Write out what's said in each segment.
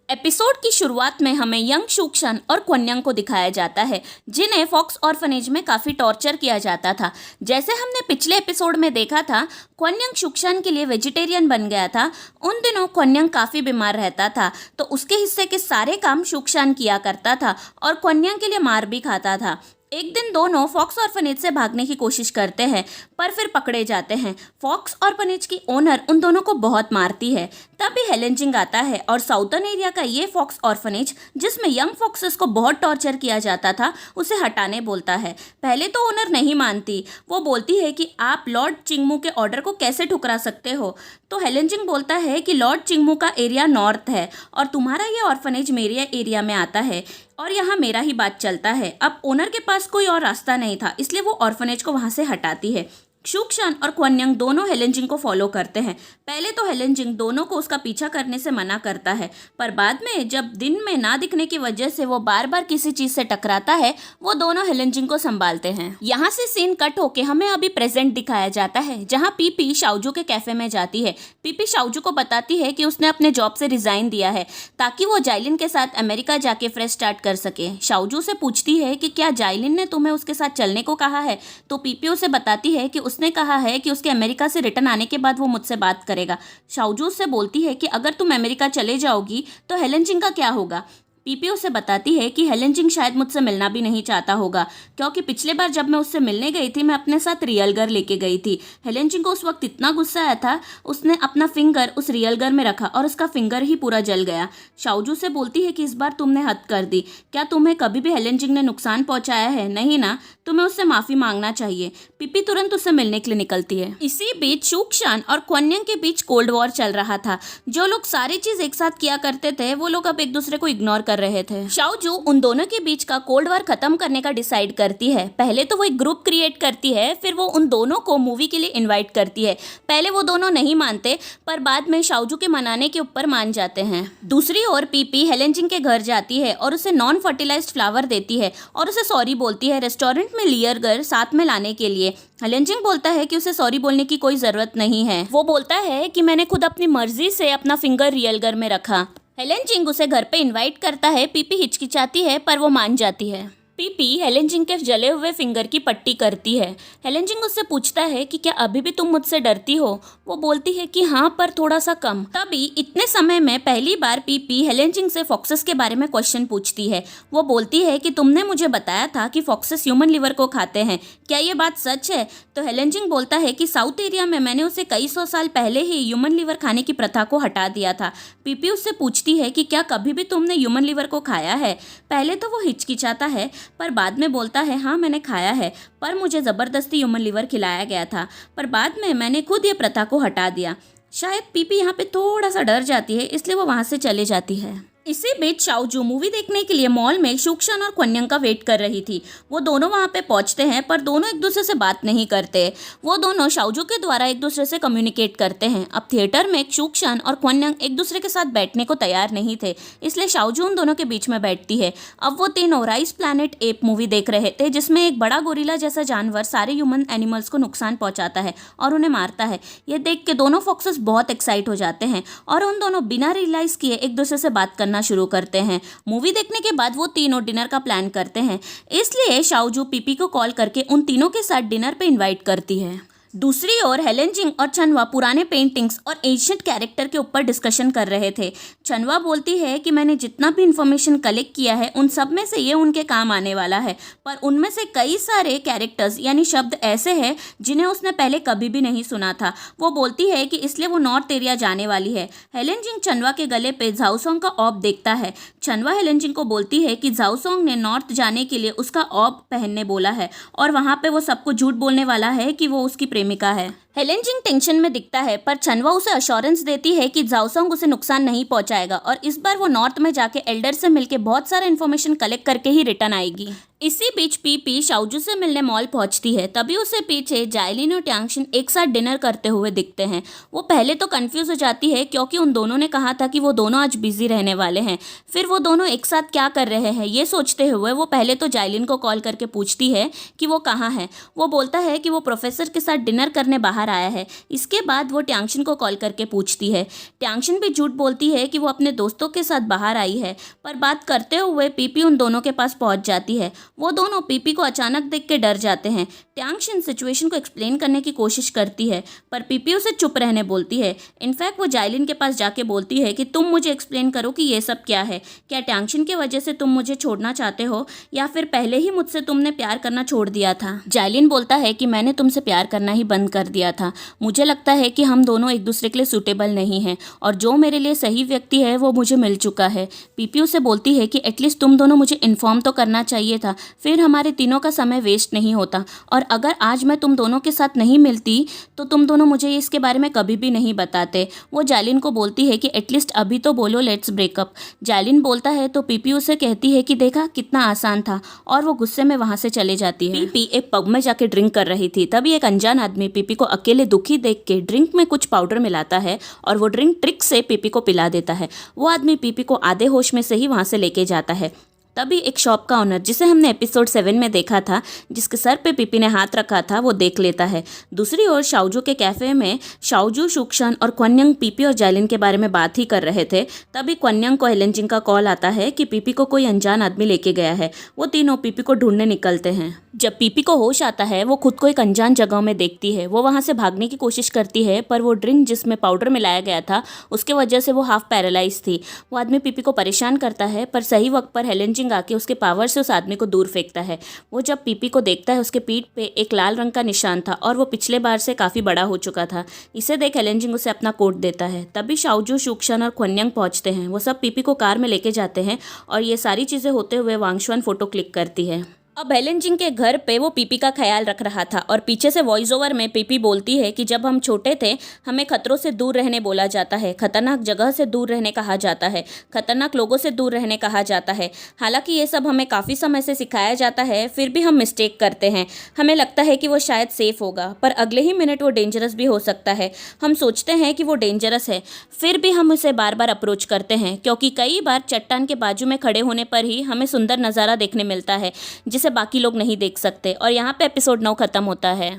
Episode की शुरुआत में हमें यंग शुक्शन और क्वन्यंग को दिखाया जाता है, जिन्हें फॉक्स ऑर्फनेज में काफ़ी टॉर्चर किया जाता था। जैसे हमने पिछले एपिसोड में देखा था, क्वन्यंग शुक्शन के लिए वेजिटेरियन बन गया था। उन दिनों क्वन्यंग काफ़ी बीमार रहता था, तो उसके हिस्से के सारे काम शुक्शन किया करता था और क्वन्यंग के लिए मार भी खाता था। एक दिन दोनों फॉक्स ऑर्फनेज से भागने की कोशिश करते हैं, पर फिर पकड़े जाते हैं। फॉक्स ऑर्फनेज की ओनर उन दोनों को बहुत मारती है। तभी हेलेंजिंग आता है और साउथर्न एरिया का ये फॉक्स ऑर्फनेज, जिसमें यंग फॉक्सेस को बहुत टॉर्चर किया जाता था, उसे हटाने बोलता है। पहले तो ओनर नहीं मानती। वो बोलती है कि आप लॉर्ड चिंगमू के ऑर्डर को कैसे ठुकरा सकते हो। तो हेलेंजिंग बोलता है कि लॉर्ड चिंगमू का एरिया नॉर्थ है और तुम्हारा ये ऑर्फनेज मेरे एरिया में आता है और यहाँ मेरा ही बात चलता है। अब ओनर के पास कोई और रास्ता नहीं था, इसलिए वो ऑर्फनेज को वहाँ से हटाती है। शुक्शन और क्वन्यंग दोनों हेलेंजिंग को फॉलो करते हैं। पहले तो हेलेंजिंग दोनों को उसका पीछा करने से मना करता है, पर बाद में जब दिन में ना दिखने की वजह से वो बार बार किसी चीज से टकराता है, वो दोनों हेलेंजिंग को संभालते हैं। यहाँ से सीन कट होके हमें अभी प्रेजेंट दिखाया जाता है, जहाँ पीपी शाओजू के कैफे में जाती है। पीपी शाओजू को बताती है कि उसने अपने जॉब से रिजाइन दिया है ताकि वो जाइलिन के साथ अमेरिका जाके फ्रेश स्टार्ट कर सके। शाओजू से पूछती है कि क्या जाइलिन ने तुम्हें उसके साथ चलने को कहा है, तो पीपी उसे बताती है कि उसने कहा है कि उसके अमेरिका से रिटर्न आने के बाद वो मुझसे बात करेगा। शाओजू से बोलती है कि अगर तुम अमेरिका चले जाओगी तो हेलेंजिंग का क्या होगा। पीपी उसे बताती है कि हेलेंजिंग शायद मुझसे मिलना भी नहीं चाहता होगा, क्योंकि पिछले बार जब मैं उससे मिलने गई थी, मैं अपने साथ रियल गर्ल लेके गई थी। हेलेंजिंग को उस वक्त इतना गुस्सा आया था, उसने अपना फिंगर उस रियल गर्ल में रखा और उसका फिंगर ही पूरा जल गया। शाओजू से बोलती है कि इस बार तुमने हद कर दी। क्या तुम्हें कभी भी हेलेंजिंग ने नुकसान पहुंचाया है? नहीं ना, तुम्हें उससे माफी मांगना चाहिए। पीपी तुरंत उससे मिलने के लिए निकलती है। इसी बीच शुक्शन और क्वन्यंग के बीच कोल्ड वॉर चल रहा था। जो लोग सारी चीज एक साथ किया करते थे, वो लोग अब एक दूसरे को इग्नोर कर रहे थे। शाओजू उन दोनों के बीच का कोल्ड वॉर खत्म करने का डिसाइड करती है। पहले तो वो एक ग्रुप क्रिएट करती है, फिर वो उन दोनों को मूवी के लिए इनवाइट करती है। पहले वो दोनों नहीं मानते, पर बाद में शाओजू के मनाने के ऊपर मान जाते हैं। दूसरी ओर पीपी हेलेंजिंग के घर जाती है और उसे नॉन फर्टिलाइज्ड फ्लावर देती है और उसे सॉरी बोलती है रेस्टोरेंट में लियरगर साथ में लाने के लिए। हेलेंजिंग बोलता है कि उसे सॉरी बोलने की कोई जरूरत नहीं है। वो बोलता है कि मैंने खुद अपनी मर्जी से अपना फिंगर रियलगर में रखा। हेलेंजिंग उसे घर पे इनवाइट करता है। पीपी हिचकिचाती है, पर वो मान जाती है। पीपी हेलेंजिंग के जले हुए फिंगर की पट्टी करती है। हेलेंजिंग उससे पूछता है कि क्या अभी भी तुम मुझसे डरती हो। वो बोलती है कि हाँ, पर थोड़ा सा कम। तभी इतने समय में पहली बार पीपी हेलेंजिंग से फॉक्सेस के बारे में क्वेश्चन पूछती है। वो बोलती है कि तुमने मुझे बताया था कि फॉक्सेस ह्यूमन लिवर को खाते हैं, क्या ये बात सच है? तो हेलेंजिंग बोलता है कि साउथ एरिया में मैंने उसे कई सौ साल पहले ही ह्यूमन लिवर खाने की प्रथा को हटा दिया था। पीपी उससे पूछती है कि क्या कभी भी तुमने ह्यूमन लिवर को खाया है। पहले तो वो हिचकिचाता है, पर बाद में बोलता है हाँ, मैंने खाया है, पर मुझे ज़बरदस्ती ह्यूमन लिवर खिलाया गया था, पर बाद में मैंने खुद ये प्रथा को हटा दिया। शायद पीपी यहाँ पे थोड़ा सा डर जाती है, इसलिए वो वहाँ से चले जाती है। इसी बीच शाओजू मूवी देखने के लिए मॉल में शुक्शन और क्वन्यंग का वेट कर रही थी। वो दोनों वहाँ पे पहुँचते हैं, पर दोनों एक दूसरे से बात नहीं करते। वो दोनों शाओजू के द्वारा एक दूसरे से कम्युनिकेट करते हैं। अब थिएटर में शुक्शन और क्वन्यंग एक दूसरे के साथ बैठने को तैयार नहीं थे, इसलिए शाओजू उन दोनों के बीच में बैठती है। अब वो तीनों राइस प्लैनेट एप मूवी देख रहे थे, जिसमें एक बड़ा गोरिल्ला जैसा जानवर सारे ह्यूमन एनिमल्स को नुकसान पहुँचाता है और उन्हें मारता है। ये देख के दोनों फॉक्सेस बहुत एक्साइट हो जाते हैं और उन दोनों बिना रियलाइज किए एक दूसरे से बात करना शुरू करते हैं। मूवी देखने के बाद वो तीनों डिनर का प्लान करते हैं, इसलिए शाओजू पीपी को कॉल करके उन तीनों के साथ डिनर पे इनवाइट करती है। दूसरी ओर हेलेंजिंग और चनवा पुराने पेंटिंग्स और एंशिएंट कैरेक्टर के ऊपर डिस्कशन कर रहे थे। चनवा बोलती है कि मैंने जितना भी इंफॉर्मेशन कलेक्ट किया है, उन सब में से ये उनके काम आने वाला है, पर उनमें से कई सारे कैरेक्टर्स यानी शब्द ऐसे हैं जिन्हें उसने पहले कभी भी नहीं सुना था। वो बोलती है कि इसलिए वो नॉर्थ एरिया जाने वाली है। हेलेंजिंग चनवा के गले पे झाओसोंग का ऑब देखता है। चनवा हेलेंजिंग को बोलती है कि झाओसोंग ने नॉर्थ जाने के लिए उसका ऑब पहनने बोला है और वहाँ पे वो सबको झूठ बोलने वाला है कि वो उसकी प्रेमिका है। हेलेंजिंग टेंशन में दिखता है, पर चनवा उसे अश्योरेंस देती है कि झाओसोंग उसे नुकसान नहीं पहुंचाएगा और इस बार वो नॉर्थ में जाके एल्डर से मिलके बहुत सारा इन्फॉर्मेशन कलेक्ट करके ही रिटर्न आएगी। इसी बीच पीपी शाओजू से मिलने मॉल पहुंचती है। तभी उसे पीछे जाइलिन और ट्यांगशिन एक साथ डिनर करते हुए दिखते हैं। वो पहले तो कंफ्यूज हो जाती है, क्योंकि उन दोनों ने कहा था कि वो दोनों आज बिजी रहने वाले हैं। फिर वो दोनों एक साथ क्या कर रहे हैं ये सोचते हुए वो पहले तो जाइलिन को कॉल करके पूछती है कि वो कहाँ है। वो बोलता है कि वो प्रोफेसर के साथ डिनर करने बाहर आया है। इसके बाद वो ट्यांगशिन को कॉल करके पूछती है। ट्यांगशिन भी झूठ बोलती है कि वो अपने दोस्तों के साथ बाहर आई है, पर बात करते हुए पीपी उन दोनों के पास पहुंच जाती है। वो दोनों पीपी को अचानक देख के डर जाते हैं। ट्यांगशिन सिचुएशन को एक्सप्लेन करने की कोशिश करती है, पर पीपी उसे चुप रहने बोलती है। इनफैक्ट वो जाइलिन के पास जाके बोलती है कि तुम मुझे एक्सप्लेन करो कि ये सब क्या है। क्या ट्यांगशिन की वजह से तुम मुझे छोड़ना चाहते हो या फिर पहले ही मुझसे तुमने प्यार करना छोड़ दिया था? जाइलिन बोलता है कि मैंने तुमसे प्यार करना ही बंद कर दिया था। मुझे लगता है कि हम दोनों एक दूसरे के लिए सूटेबल नहीं हैं और जो मेरे लिए सही व्यक्ति है वो मुझे मिल चुका है। पीपी उसे बोलती है कि एटलीस्ट तुम दोनों मुझे इन्फॉर्म तो करना चाहिए था, फिर हमारे तीनों का समय वेस्ट नहीं होता। और अगर आज मैं तुम दोनों के साथ नहीं मिलती तो तुम दोनों मुझे इसके बारे में कभी भी नहीं बताते। वो जाइलिन को बोलती है कि एटलीस्ट अभी तो बोलो लेट्स ब्रेकअप। जाइलिन बोलता है तो पीपी उसे कहती है कि देखा कितना आसान था, और वो गुस्से में वहां से चले जाती है। पीपी एक पब में जाके ड्रिंक कर रही थी, तभी एक अनजान आदमी पीपी को अकेले दुखी देख के ड्रिंक में कुछ पाउडर मिलाता है और वो ड्रिंक ट्रिक से पीपी को पिला देता है। वो आदमी पीपी को आधे होश में से ही वहां से लेके जाता है। तभी एक शॉप का ओनर, जिसे हमने एपिसोड 7 में देखा था, जिसके सर पे पीपी ने हाथ रखा था, वो देख लेता है। दूसरी ओर शाओजू के कैफे में शाओजू, शुक्शन और क्वन्यंग पीपी और जाइलिन के बारे में बात ही कर रहे थे। तभी क्वन्यंग को हेलेंजिन का कॉल आता है कि पीपी को कोई अनजान आदमी लेके गया है। वो तीनों पीपी को ढूंढने निकलते हैं। जब पीपी को होश आता है वो खुद को एक अनजान जगह में देखती है। वो वहाँ से भागने की कोशिश करती है, पर वो ड्रिंक जिसमें पाउडर मिलाया गया था उसके वजह से वो हाफ पैरालाइज थी। वो आदमी पीपी को परेशान करता है, पर सही वक्त पर हेलेंजिंग आके उसके पावर से उस आदमी को दूर फेंकता है। वो जब पीपी को देखता है उसके पीठ पे एक लाल रंग का निशान था और वो पिछले बार से काफ़ी बड़ा हो चुका था। इसे देख हेलेंजिंग उसे अपना कोट देता है। तभी शाओजू, शुक्शन और क्वन्यंग पहुँचते हैं। वो सब पीपी को कार में लेके जाते हैं और ये सारी चीज़ें होते हुए वांगशुआन फोटो क्लिक करती है। अब हेलेंजिंग के घर पे वो पीपी का ख्याल रख रहा था और पीछे से वॉइस ओवर में पीपी बोलती है कि जब हम छोटे थे हमें खतरों से दूर रहने बोला जाता है, खतरनाक जगह से दूर रहने कहा जाता है, खतरनाक लोगों से दूर रहने कहा जाता है। हालांकि ये सब हमें काफ़ी समय से सिखाया जाता है, फिर भी हम मिस्टेक करते हैं। हमें लगता है कि वो शायद सेफ होगा, पर अगले ही मिनट वो डेंजरस भी हो सकता है। हम सोचते हैं कि वो डेंजरस है, फिर भी हम उसे बार बार अप्रोच करते हैं, क्योंकि कई बार चट्टान के बाजू में खड़े होने पर ही हमें सुंदर नज़ारा देखने मिलता है जिसे बाकी लोग नहीं देख सकते। और यहाँ पे एपिसोड 9 खत्म होता है।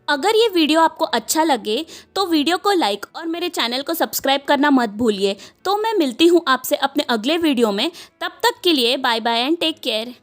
अगर ये वीडियो आपको अच्छा लगे तो वीडियो को लाइक और मेरे चैनल को सब्सक्राइब करना मत भूलिए। तो मैं मिलती हूँ आपसे अपने अगले वीडियो में। तब तक के लिए bye bye and take care.